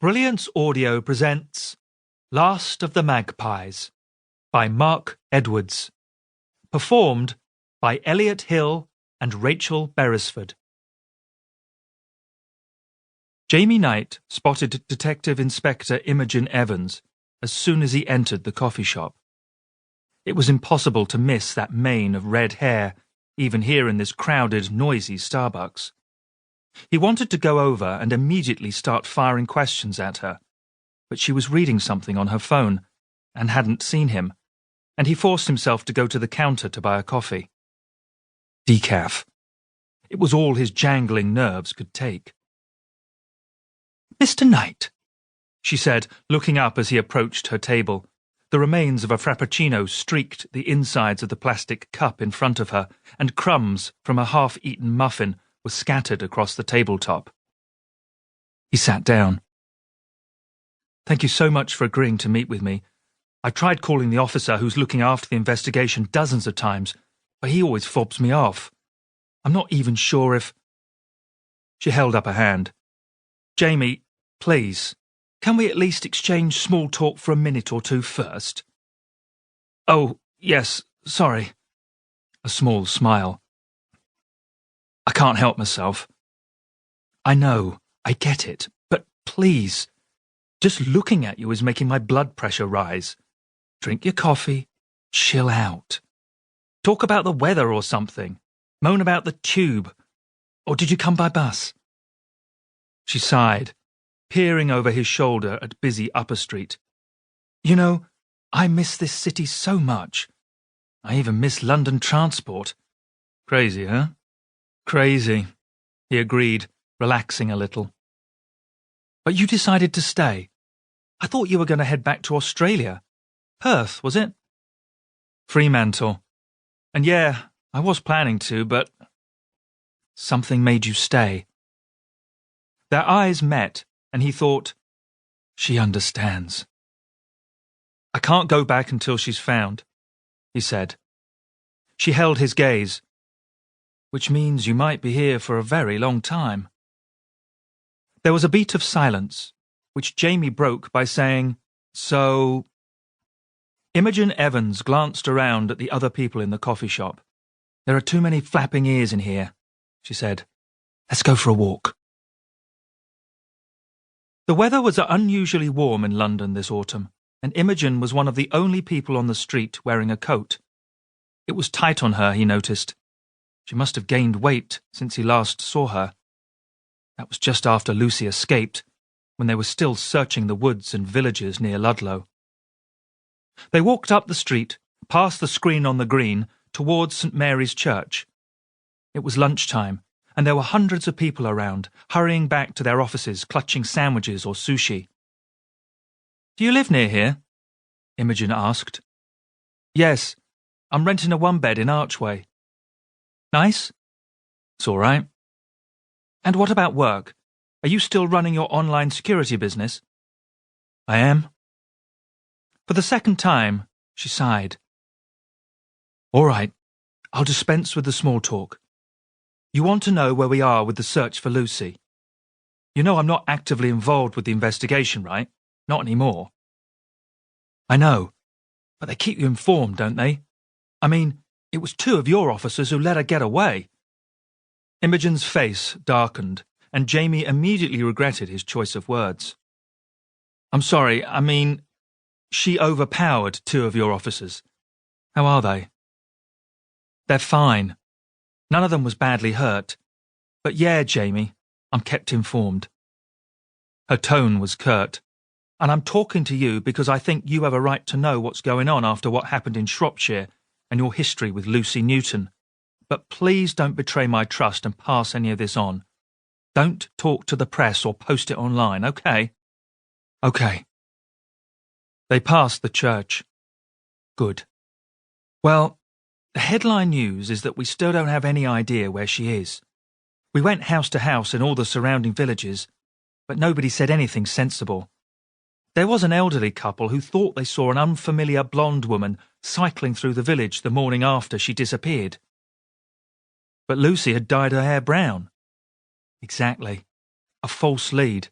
Brilliance Audio presents Last of the Magpies by Mark Edwards. Performed by Elliot Hill and Rachel Beresford. Jamie Knight spotted Detective Inspector Imogen Evans as soon as he entered the coffee shop. It was impossible to miss that mane of red hair, even here in this crowded, noisy Starbucks. He wanted to go over and immediately start firing questions at her, but she was reading something on her phone and hadn't seen him, and he forced himself to go to the counter to buy a coffee. Decaf. It was all his jangling nerves could take. "Mr. Knight," she said, looking up as he approached her table. The remains of a frappuccino streaked the insides of the plastic cup in front of her, and crumbs from a half-eaten muffin were scattered across the tabletop. He sat down. "Thank you so much for agreeing to meet with me. I tried calling the officer who's looking after the investigation dozens of times, but he always fobs me off. I'm not even sure if—" She held up a hand. "Jamie, please, can we at least exchange small talk for a minute or two first?" "Oh, yes, sorry." A small smile. "I can't help myself." "I know, I get it, but please, just looking at you is making my blood pressure rise. Drink your coffee, chill out. Talk about the weather or something. Moan about the tube. Or did you come by bus?" She sighed, peering over his shoulder at busy Upper Street. "You know, I miss this city so much. I even miss London transport." "Crazy, huh?" "Crazy," he agreed, relaxing a little. "But you decided to stay. I thought you were going to head back to Australia. Perth, was it?" "Fremantle. And yeah, I was planning to, but—" "Something made you stay." Their eyes met, and he thought, she understands. "I can't go back until she's found," he said. She held his gaze. "Which means you might be here for a very long time." There was a beat of silence, which Jamie broke by saying, "So—" Imogen Evans glanced around at the other people in the coffee shop. "There are too many flapping ears in here," she said. "Let's go for a walk." The weather was unusually warm in London this autumn, and Imogen was one of the only people on the street wearing a coat. It was tight on her, he noticed. She must have gained weight since he last saw her. That was just after Lucy escaped, when they were still searching the woods and villages near Ludlow. They walked up the street, past the screen on the green, towards St. Mary's Church. It was lunchtime, and there were hundreds of people around, hurrying back to their offices, clutching sandwiches or sushi. "Do you live near here?" Imogen asked. "Yes, I'm renting a one-bed in Archway." "Nice?" "It's all right." "And what about work? Are you still running your online security business?" "I am." For the second time, she sighed. "All right, I'll dispense with the small talk. You want to know where we are with the search for Lucy. You know I'm not actively involved with the investigation, right? Not anymore." "I know, but they keep you informed, don't they? I mean, it was 2 of your officers who let her get away." Imogen's face darkened, and Jamie immediately regretted his choice of words. "I'm sorry, I mean, she overpowered 2 of your officers. How are they?" "They're fine. None of them was badly hurt. But yeah, Jamie, I'm kept informed." Her tone was curt. "And I'm talking to you because I think you have a right to know what's going on after what happened in Shropshire and your history with Lucy Newton. But please don't betray my trust and pass any of this on. Don't talk to the press or post it online, okay?" "Okay." They passed the church. "Good. Well, the headline news is that we still don't have any idea where she is. We went house to house in all the surrounding villages, but nobody said anything sensible. There was an elderly couple who thought they saw an unfamiliar blonde woman cycling through the village the morning after she disappeared. But Lucy had dyed her hair brown. Exactly. A false lead.